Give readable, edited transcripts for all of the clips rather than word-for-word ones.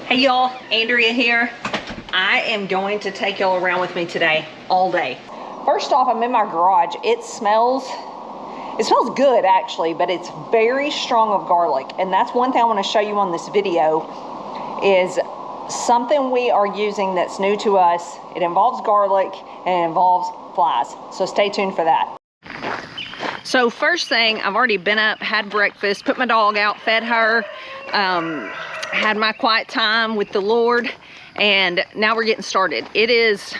Hey y'all, Andrea here. I am going to take y'all around with me today, all day. First off, I'm in my garage. It smells good actually, but it's very strong of garlic. And that's one thing I want to show you on this video is something we are using that's new to us. It involves garlic and it involves flies. So stay tuned for that. So first thing, I've already been up, had breakfast, put my dog out, fed her, had my quiet time with the Lord, and now we're getting started. It is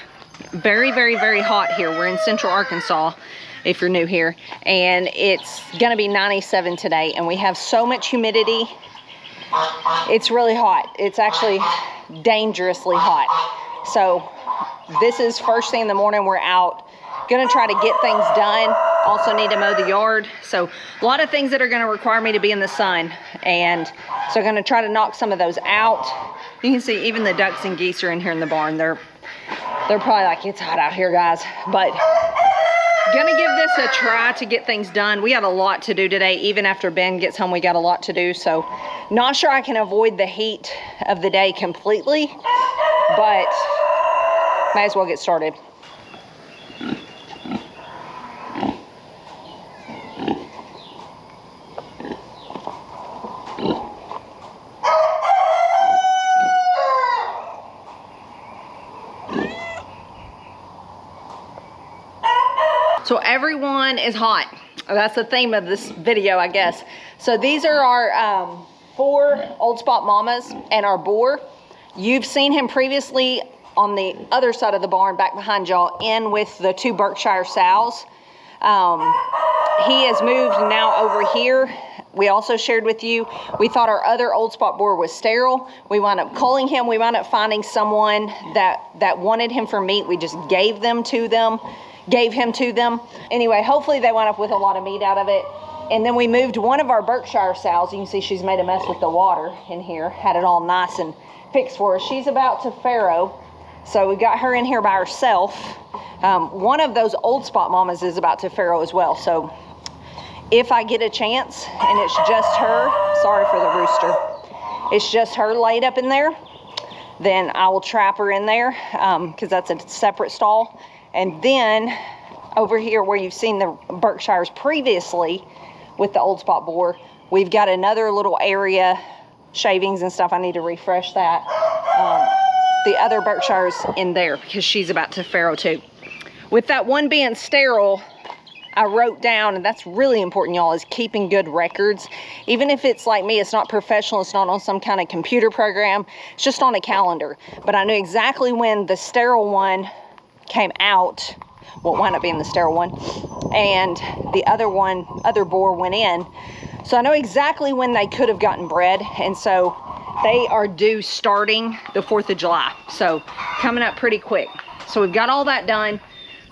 very, very, very hot here. We're in Central Arkansas, if you're new here, and it's gonna be 97 today, and we have so much humidity. It's really hot. It's actually dangerously hot. So this is first thing in the morning. We're out, gonna try to get things done. Also need to mow the yard. So a lot of things that are gonna require me to be in the sun. And so I'm gonna try to knock some of those out. You can see even the ducks and geese are in here in the barn. They're probably like, it's hot out here, guys. But gonna give this a try to get things done. We got a lot to do today. Even after Ben gets home, we got a lot to do. So not sure I can avoid the heat of the day completely, but might as well get started. So everyone is hot. That's the theme of this video, I guess. So these are our 4 old spot mamas and our boar. You've seen him previously on the other side of the barn, back behind y'all, in with the 2 Berkshire sows. He has moved now over here. We also shared with you, we thought our other old spot boar was sterile. We wound up culling him. We wound up finding someone that wanted him for meat. We just gave him to them. Anyway, hopefully they wound up with a lot of meat out of it. And then we moved one of our Berkshire sows. You can see she's made a mess with the water in here, had it all nice and fixed for us. She's about to farrow, so we got her in here by herself. One of those old spot mamas is about to farrow as well. So if I get a chance and it's just her, sorry for the rooster, it's just her laid up in there, then I will trap her in there because that's a separate stall. And then over here where you've seen the Berkshires previously with the old spot boar, we've got another little area, shavings and stuff. I need to refresh that. The other Berkshire's in there because she's about to farrow too. With that one being sterile, I wrote down, and that's really important, y'all, is keeping good records. Even if it's like me, it's not professional, it's not on some kind of computer program, it's just on a calendar. But I knew exactly when the sterile one came out, well, it wound up being the sterile one, and the other boar went in. So I know exactly when they could have gotten bred, and so they are due starting the 4th of July. So coming up pretty quick. So we've got all that done.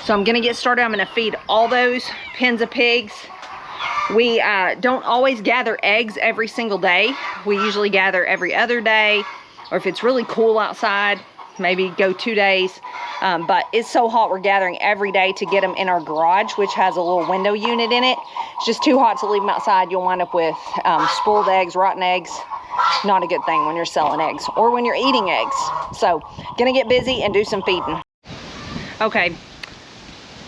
So I'm gonna get started. I'm gonna feed all those pens of pigs. We don't always gather eggs every single day. We usually gather every other day, or if it's really cool outside, maybe go 2 days. But it's so hot, we're gathering every day to get them in our garage, which has a little window unit in it. It's just too hot to leave them outside. You'll wind up with spoiled eggs, rotten eggs. Not a good thing when you're selling eggs or when you're eating eggs. So gonna get busy and do some feeding. Okay,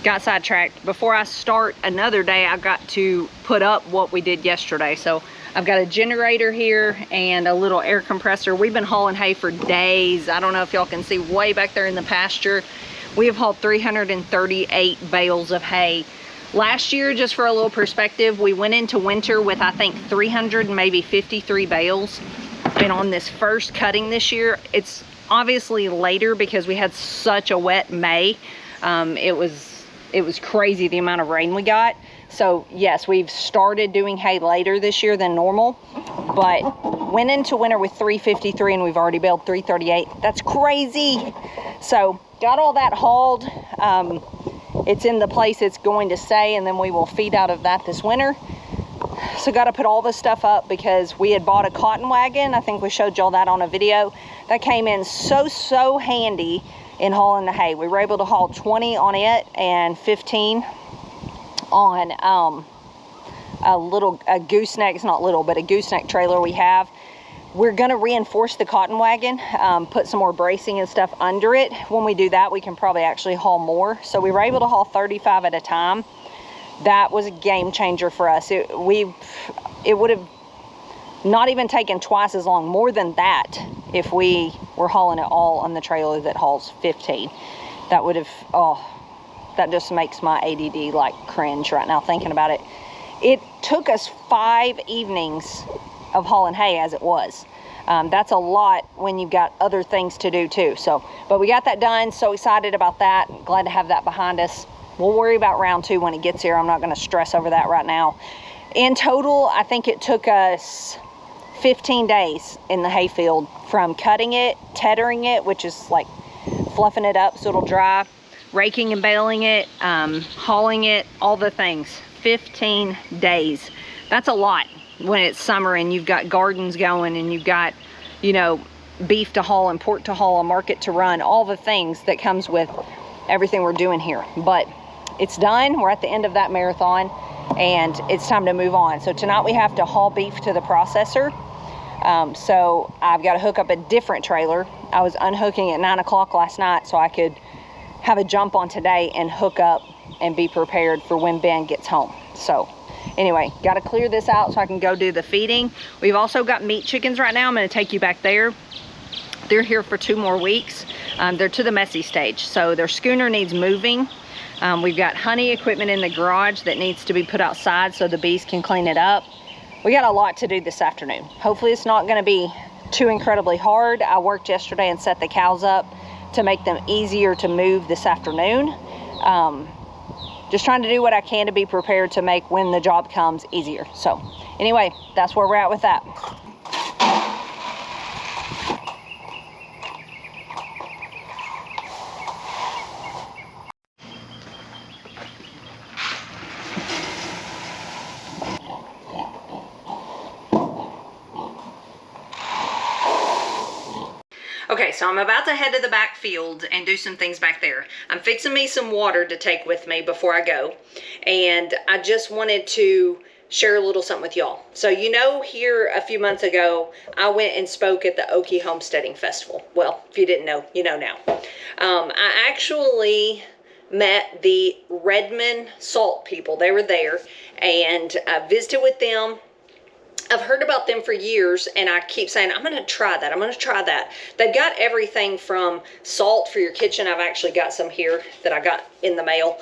got sidetracked. Before I start another day, I got to put up what we did yesterday. So I've got a generator here and a little air compressor. We've been hauling hay for days. I don't know if y'all can see way back there in the pasture. We have hauled 338 bales of hay. Last year, just for a little perspective, we went into winter with, I think, 300, maybe 53 bales. And on this first cutting this year, it's obviously later because we had such a wet May. It was crazy the amount of rain we got. So yes, we've started doing hay later this year than normal, but went into winter with 353 and we've already baled 338. That's crazy. So got all that hauled. It's in the place it's going to stay, and then we will feed out of that this winter. So got to put all this stuff up because we had bought a cotton wagon. I think we showed y'all that on a video. That came in so handy in hauling the hay. We were able to haul 20 on it and 15 on a gooseneck. It's not little, but a gooseneck trailer we have. We're gonna reinforce the cotton wagon, put some more bracing and stuff under it. When we do that, we can probably actually haul more. So we were able to haul 35 at a time. That was a game changer for us. It would have not even taken twice as long, more than that, if we were hauling it all on the trailer that hauls 15. That would have, oh, that just makes my ADD like cringe right now thinking about it. It took us 5 evenings of hauling hay as it was. That's a lot when you've got other things to do too. So, but we got that done. So excited about that. Glad to have that behind us. We'll worry about round 2 when it gets here. I'm not going to stress over that right now. In total, I think it took us 15 days in the hayfield, from cutting it, tethering it, which is like fluffing it up so it'll dry, raking and baling it, hauling it, all the things. 15 days. That's a lot when it's summer and you've got gardens going and you've got, you know, beef to haul and pork to haul, a market to run, all the things that comes with everything we're doing here. But it's done. We're at the end of that marathon and it's time to move on. So tonight we have to haul beef to the processor. So I've got to hook up a different trailer. I was unhooking at 9 o'clock last night so I could have a jump on today and hook up and be prepared for when Ben gets home. So anyway, got to clear this out so I can go do the feeding. We've also got meat chickens right now. I'm going to take you back there. They're here for 2 more weeks. They're to the messy stage, so their schooner needs moving. We've got honey equipment in the garage that needs to be put outside so the bees can clean it up. We got a lot to do this afternoon. Hopefully it's not going to be too incredibly hard. I worked yesterday and set the cows up to make them easier to move this afternoon. Just trying to do what I can to be prepared to make when the job comes easier. So anyway, that's where we're at with that. Okay, so I'm about to head to the back field and do some things back there. I'm fixing me some water to take with me before I go. And I just wanted to share a little something with y'all. So you know, here a few months ago, I went and spoke at the Okie Homesteading Festival. Well, if you didn't know, you know now. I actually met the Redmond salt people. They were there and I visited with them. I've heard about them for years and I keep saying, I'm going to try that. I'm going to try that. They've got everything from salt for your kitchen. I've actually got some here that I got in the mail.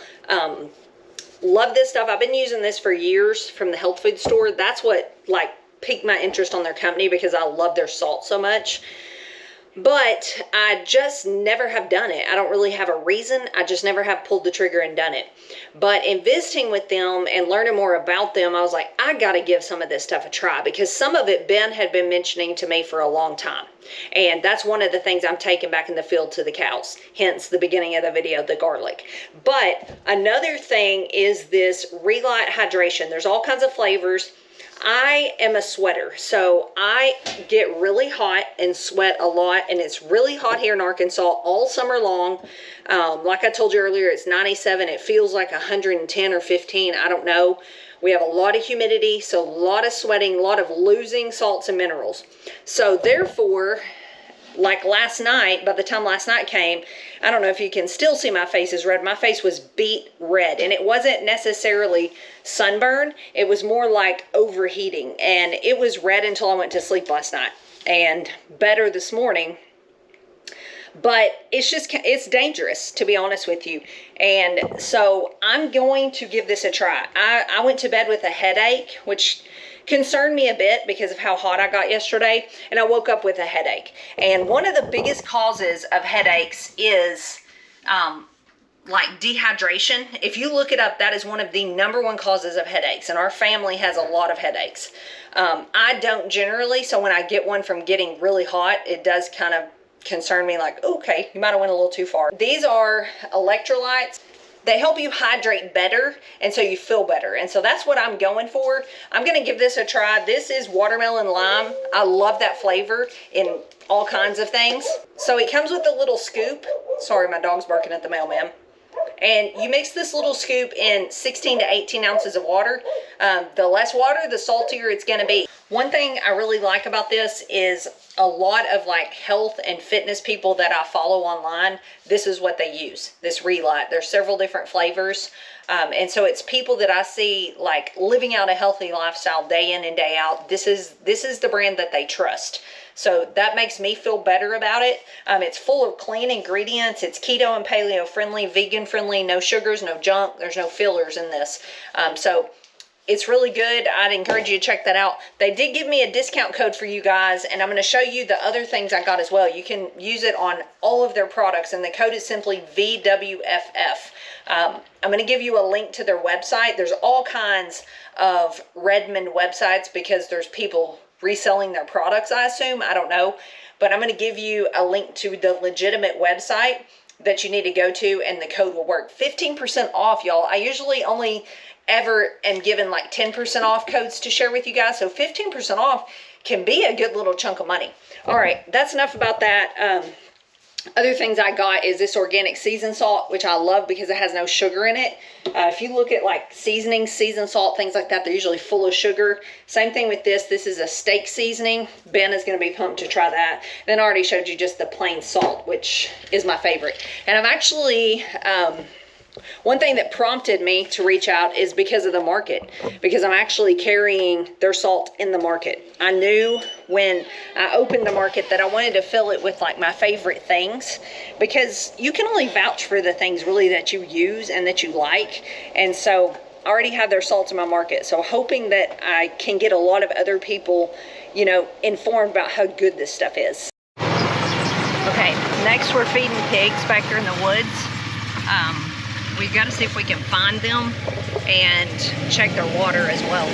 Love this stuff. I've been using this for years from the health food store. That's what like piqued my interest on their company because I love their salt so much. But I just never have done it. I don't really have a reason. I just never have pulled the trigger and done it. But in visiting with them and learning more about them, I was like, I got to give some of this stuff a try because some of it Ben had been mentioning to me for a long time. And that's one of the things I'm taking back in the field to the cows. Hence the beginning of the video, the garlic. But another thing is this Relight Hydration. There's all kinds of flavors. I am a sweater, so I get really hot and sweat a lot, and it's really hot here in Arkansas all summer long. Like I told you earlier, it's 97. It feels like 110 or 15. I don't know. We have a lot of humidity, so a lot of sweating, a lot of losing salts and minerals. So therefore, like last night, by the time last night came, I don't know if you can still see my face is red. My face was beet red, and it wasn't necessarily sunburn. It was more like overheating, and it was red until I went to sleep last night, and better this morning. But it's just, it's dangerous, to be honest with you. And so I'm going to give this a try. I went to bed with a headache, which concerned me a bit because of how hot I got yesterday, and I woke up with a headache. And one of the biggest causes of headaches is like dehydration. If you look it up, that is one of the #1 causes of headaches, and our family has a lot of headaches. I don't generally, so when I get one from getting really hot, it does kind of concern me, like, okay, you might have went a little too far. These are electrolytes. They help you hydrate better, and so you feel better. And so that's what I'm going for. I'm going to give this a try. This is watermelon lime. I love that flavor in all kinds of things. So it comes with a little scoop. Sorry, my dog's barking at the mailman. And you mix this little scoop in 16 to 18 ounces of water. The less water, the saltier it's going to be. One thing I really like about this is a lot of like health and fitness people that I follow online, this is what they use, this Relight. There's several different flavors. And so it's people that I see like living out a healthy lifestyle day in and day out. This is the brand that they trust. So that makes me feel better about it. It's full of clean ingredients. It's keto and paleo friendly, vegan friendly, no sugars, no junk. There's no fillers in this. So it's really good. I'd encourage you to check that out. They did give me a discount code for you guys, and I'm going to show you the other things I got as well. You can use it on all of their products, and the code is simply VWFF. I'm going to give you a link to their website. There's all kinds of Redmond websites because there's people reselling their products, I assume. I don't know. But I'm going to give you a link to the legitimate website that you need to go to, and the code will work. 15% off, y'all. I usually only ever am given like 10% off codes to share with you guys. So 15% off can be a good little chunk of money. All right, that's enough about that. Other things I got is this organic seasoned salt, which I love because it has no sugar in it. If you look at like seasonings, seasoned salt, things like that, they're usually full of sugar. Same thing with this. This is a steak seasoning. Ben is going to be pumped to try that. Then I already showed you just the plain salt, which is my favorite. And I'm actually... one thing that prompted me to reach out is because of the market, because I'm actually carrying their salt in the market. I knew when I opened the market that I wanted to fill it with like my favorite things, because you can only vouch for the things really that you use and that you like. And so I already have their salts in my market. So hoping that I can get a lot of other people, you know, informed about how good this stuff is. Okay, next we're feeding pigs back here in the woods. We've got to see if we can find them and check their water as well.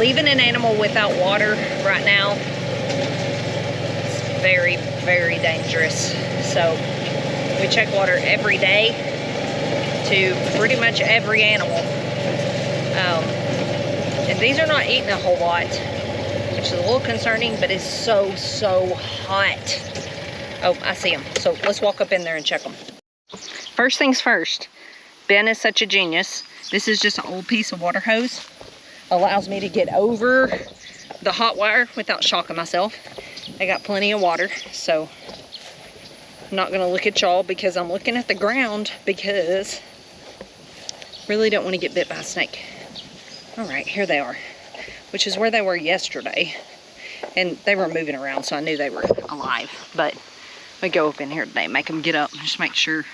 Leaving an animal without water right now is very, very dangerous. So we check water every day to pretty much every animal. And these are not eating a whole lot, which is a little concerning, but it's so, so hot. Oh, I see them. So let's walk up in there and check them. First things first, Ben is such a genius. This is just an old piece of water hose. Allows me to get over the hot wire without shocking myself. I got plenty of water, so I'm not gonna look at y'all because I'm looking at the ground because I really don't want to get bit by a snake. All right, here they are, which is where they were yesterday. And they were moving around, so I knew they were alive. But we go up in here today, make them get up, just make sure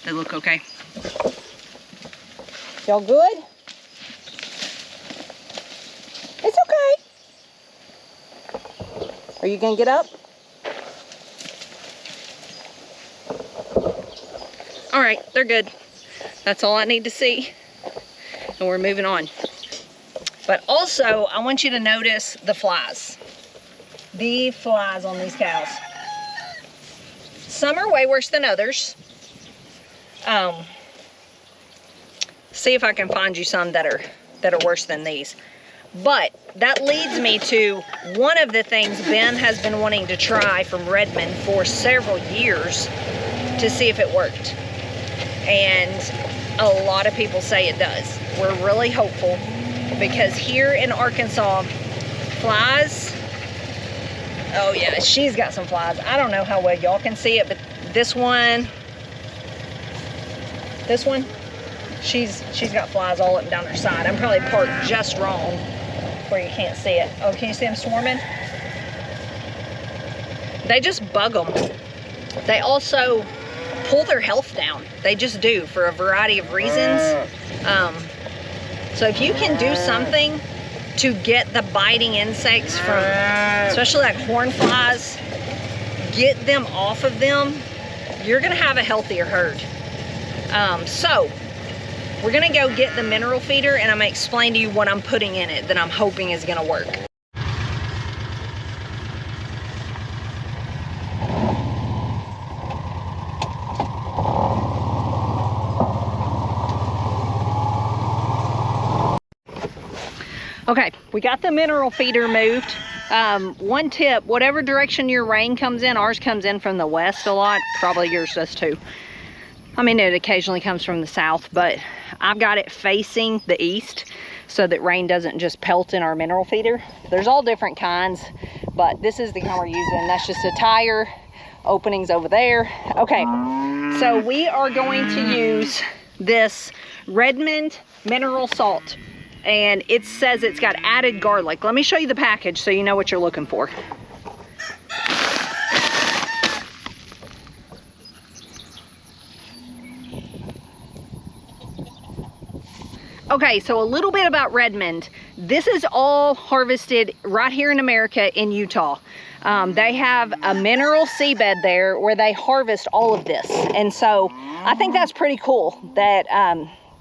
they look okay. Y'all good? It's okay. Are you gonna get up? All right, they're good. That's all I need to see. And we're moving on. But also, I want you to notice the flies. The flies on these cows. Some are way worse than others. See if I can find you some that are worse than these. But that leads me to one of the things Ben has been wanting to try from Redmond for several years to see if it worked. And a lot of people say it does. We're really hopeful because here in Arkansas, flies, oh yeah, she's got some flies. I don't know how well y'all can see it, but this one, she's got flies all up and down her side. I'm probably parked just wrong where you can't see it. Oh, can you see them swarming? They just bug them. They also pull their health down. They just do for a variety of reasons. So if you can do something to get the biting insects from, especially like horn flies, get them off of them, you're gonna have a healthier herd. So we're gonna go get the mineral feeder and I'm gonna explain to you what I'm putting in it that I'm hoping is gonna work. Okay, we got the mineral feeder moved. One tip, whatever direction your rain comes in, ours comes in from the west a lot, probably yours does too. I mean, it occasionally comes from the south, but I've got it facing the east so that rain doesn't just pelt in our mineral feeder. There's all different kinds, but this is the kind we're using. That's just a tire, openings over there. Okay, so we are going to use this Redmond mineral salt, and it says it's got added garlic. Let me show you the package so you know what you're looking for. Okay, so a little bit about Redmond. This is all harvested right here in America in Utah. They have a mineral seabed there where they harvest all of this. And so I think that's pretty cool that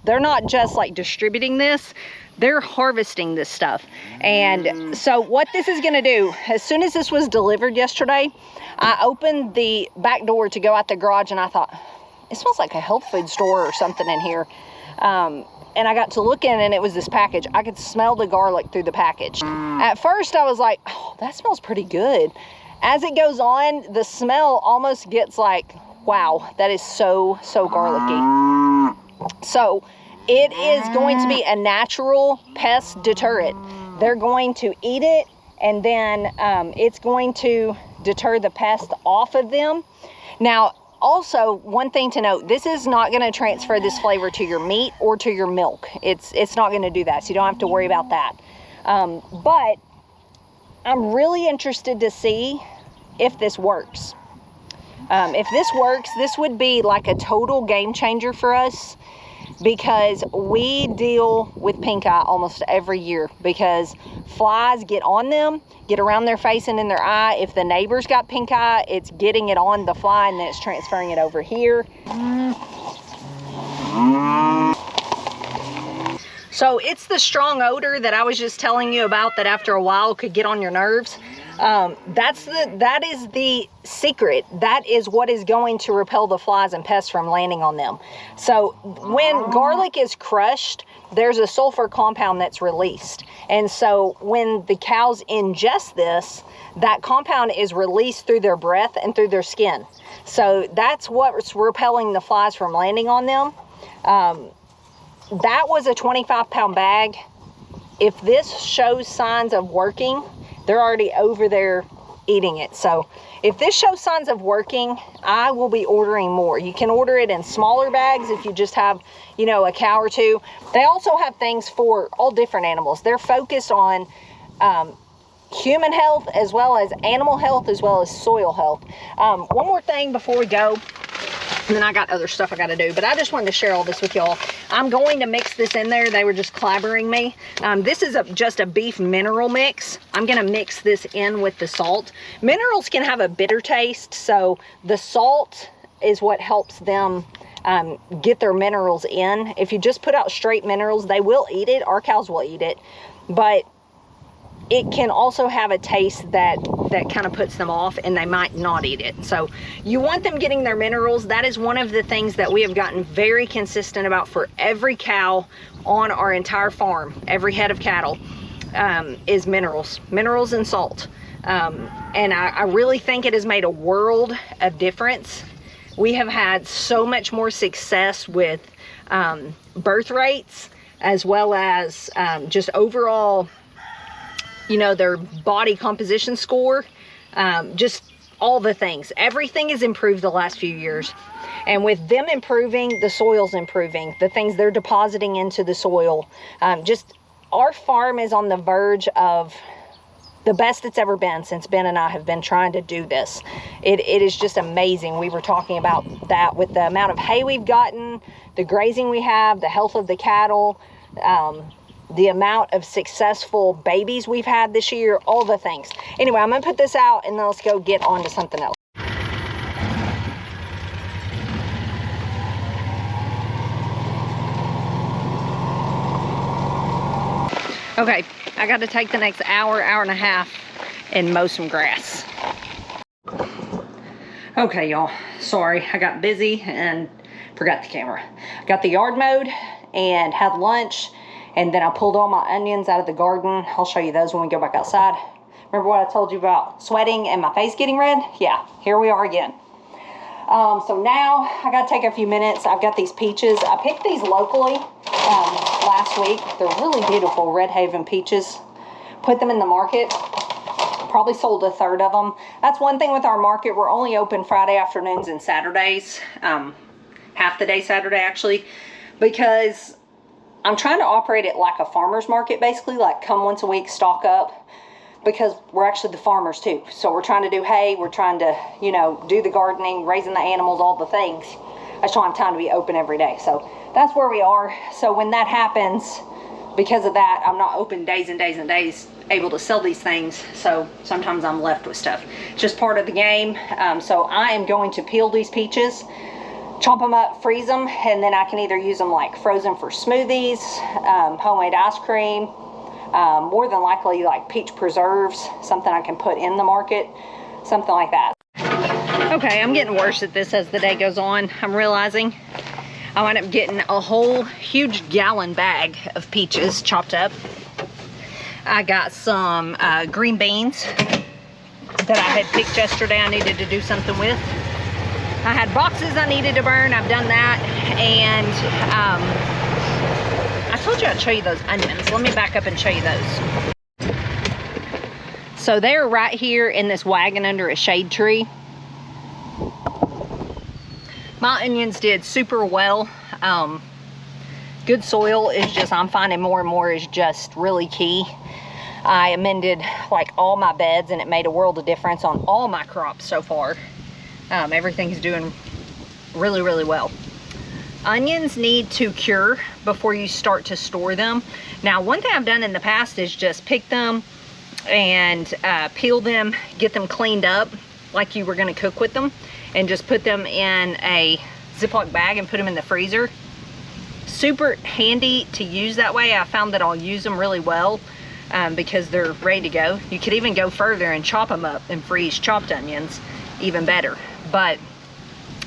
they're not just like distributing this, they're harvesting this stuff. And so what this is gonna do, as soon as this was delivered yesterday, I opened the back door to go out the garage and I thought, it smells like a health food store or something in here. And I got to look in and it was this package. I could smell the garlic through the package. At first I was like, oh, that smells pretty good. As it goes on, the smell almost gets like, wow, that is so garlicky. So it is going to be a natural pest deterrent. They're going to eat it and then it's going to deter the pest off of them. Now, also, one thing to note, this is not going to transfer this flavor to your meat or to your milk. It's not going to do that, so you don't have to worry about that. But I'm really interested to see if this works. If this works, this would be like a total game changer for us, because we deal with pink eye almost every year because flies get on them, get around their face and in their eye. If the neighbor's got pink eye, it's getting it on the fly and then it's transferring it over here. So it's the strong odor that I was just telling you about that after a while could get on your nerves. That is the secret. That is what is going to repel the flies and pests from landing on them. So when garlic is crushed, there's a sulfur compound that's released. And so when the cows ingest this, that compound is released through their breath and through their skin. So that's what's repelling the flies from landing on them. That was a 25-pound bag. If this shows signs of working, they're already over there eating it. So if this shows signs of working, I will be ordering more. You can order it in smaller bags if you just have, you know, a cow or two. They also have things for all different animals. They're focused on human health as well as animal health as well as soil health. One more thing before we go, and then I got other stuff I got to do, but I just wanted to share all this with y'all. I'm going to mix this in there. They were just clobbering me. This is just a beef mineral mix. I'm going to mix this in with the salt. Minerals can have a bitter taste, so the salt is what helps them get their minerals in. If you just put out straight minerals, they will eat it. Our cows will eat it, but it can also have a taste that kind of puts them off and they might not eat it. So you want them getting their minerals. That is one of the things that we have gotten very consistent about for every cow on our entire farm, every head of cattle, is minerals and salt. And I really think it has made a world of difference. We have had so much more success with birth rates as well as just overall, you know, their body composition score, just all the things. Everything has improved the last few years. And with them improving, the soil's improving. The things they're depositing into the soil. Just our farm is on the verge of the best it's ever been since Ben and I have been trying to do this. It is just amazing. We were talking about that with the amount of hay we've gotten, the grazing we have, the health of the cattle, the amount of successful babies we've had this year, all the things. Anyway, I'm gonna put this out and then let's go get on to something else. Okay, I got to take the next hour and a half and mow some grass. Okay, y'all, sorry, I got busy and forgot the camera. Got the yard mowed and had lunch. And then I pulled all my onions out of the garden. I'll show you those when we go back outside. Remember what I told you about sweating and my face getting red? Yeah, here we are again. So now I got to take a few minutes. I've got these peaches. I picked these locally last week. They're really beautiful Red Haven peaches. Put them in the market. Probably sold a third of them. That's one thing with our market. We're only open Friday afternoons and Saturdays. Half the day Saturday actually, because I'm trying to operate it like a farmer's market, basically, like come once a week, stock up, because we're actually the farmers too. So we're trying to do hay, we're trying to, you know, do the gardening, raising the animals, all the things. I just don't have time to be open every day. So that's where we are. So when that happens, because of that, I'm not open days and days and days able to sell these things. So sometimes I'm left with stuff. It's just part of the game. So I am going to peel these peaches, chop them up, freeze them, and then I can either use them like frozen for smoothies, homemade ice cream, more than likely like peach preserves, something I can put in the market, something like that. Okay, I'm getting worse at this as the day goes on. I'm realizing I wound up getting a whole huge gallon bag of peaches chopped up. I got some green beans that I had picked yesterday I needed to do something with. I had boxes I needed to burn. I've done that. And I told you I'd show you those onions. Let me back up and show you those. So they're right here in this wagon under a shade tree. My onions did super well. Good soil is just, I'm finding more and more is just really key. I amended like all my beds and it made a world of difference on all my crops so far. Everything's doing really, really well. Onions need to cure before you start to store them. Now, one thing I've done in the past is just pick them and peel them, get them cleaned up like you were gonna cook with them, and just put them in a Ziploc bag and put them in the freezer. Super handy to use that way. I found that I'll use them really well because they're ready to go. You could even go further and chop them up and freeze chopped onions, even better. But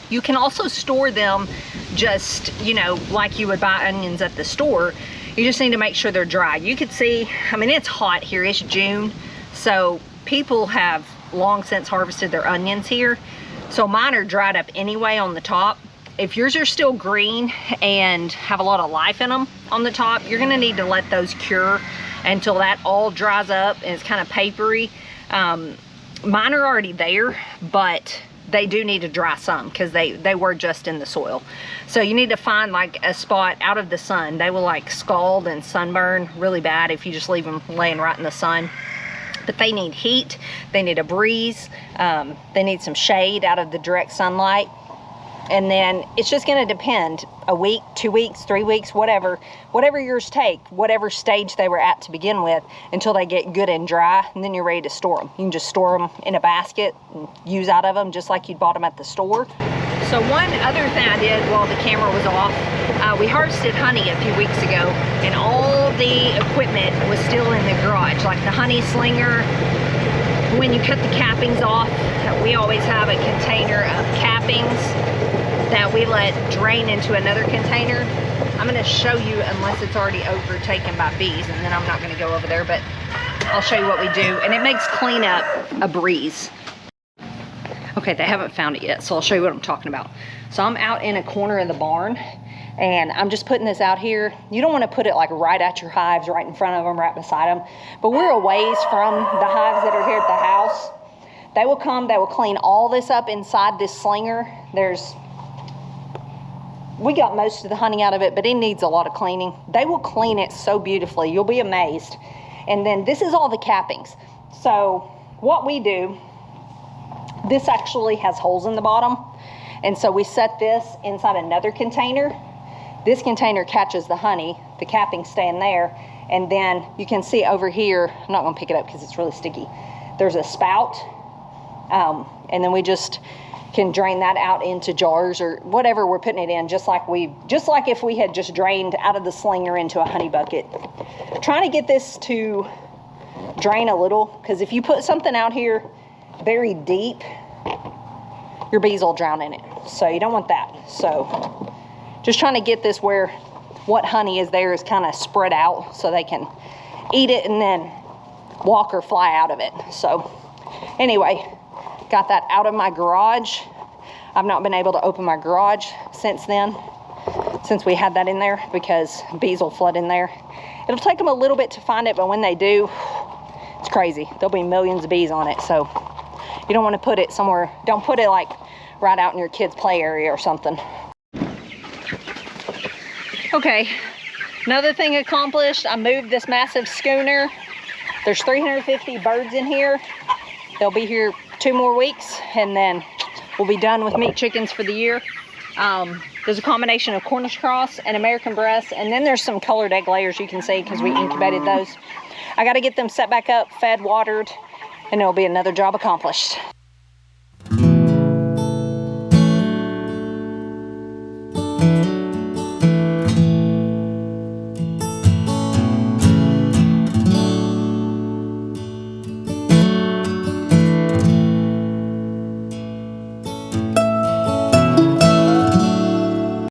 you can also store them just, you know, like you would buy onions at the store. You just need to make sure they're dry. You could see, I mean, it's hot here, it's June, so people have long since harvested their onions here. So mine are dried up anyway on the top. If yours are still green and have a lot of life in them on the top, you're gonna need to let those cure until that all dries up and it's kind of papery. Mine are already there, but they do need to dry some because they were just in the soil. So you need to find like a spot out of the sun. They will like scald and sunburn really bad if you just leave them laying right in the sun. But they need heat, they need a breeze, they need some shade out of the direct sunlight. And then it's just gonna depend, a week, 2 weeks, 3 weeks, whatever yours take, whatever stage they were at to begin with, until they get good and dry, and then you're ready to store them. You can just store them in a basket and use out of them just like you'd bought them at the store. So one other thing I did while the camera was off, we harvested honey a few weeks ago, and all the equipment was still in the garage, like the honey slinger. When you cut the cappings off, we always have a container of cappings that we let drain into another container. I'm gonna show you, unless it's already overtaken by bees, and then I'm not gonna go over there, but I'll show you what we do. And it makes cleanup a breeze. Okay, they haven't found it yet, so I'll show you what I'm talking about. So I'm out in a corner of the barn, and I'm just putting this out here. You don't wanna put it like right at your hives, right in front of them, right beside them, but we're a ways from the hives that are here at the house. They will come, they will clean all this up inside this slinger. We got most of the honey out of it, but it needs a lot of cleaning. They will clean it so beautifully, you'll be amazed. And then this is all the cappings. So what we do, this actually has holes in the bottom. And so we set this inside another container. This container catches the honey, the cappings stay in there. And then you can see over here, I'm not gonna pick it up because it's really sticky. There's a spout, and then we just can drain that out into jars or whatever we're putting it in, just like if we had just drained out of the slinger into a honey bucket. Trying to get this to drain a little, because if you put something out here very deep, your bees will drown in it. So you don't want that. So just trying to get this where what honey is there is kind of spread out so they can eat it and then walk or fly out of it. So anyway, got that out of my garage. I've not been able to open my garage since then, since we had that in there, because bees will flood in there. It'll take them a little bit to find it, but when they do, it's crazy. There'll be millions of bees on it. So you don't want to put it somewhere. Don't put it like right out in your kids' play area or something. Okay, another thing accomplished, I moved this massive schooner. There's 350 birds in here. They'll be here 2 more weeks, and then we'll be done with meat chickens for the year. There's a combination of Cornish cross and American breast, and then there's some colored egg layers you can see because we incubated those. I got to get them set back up, fed, watered, and it'll be another job accomplished.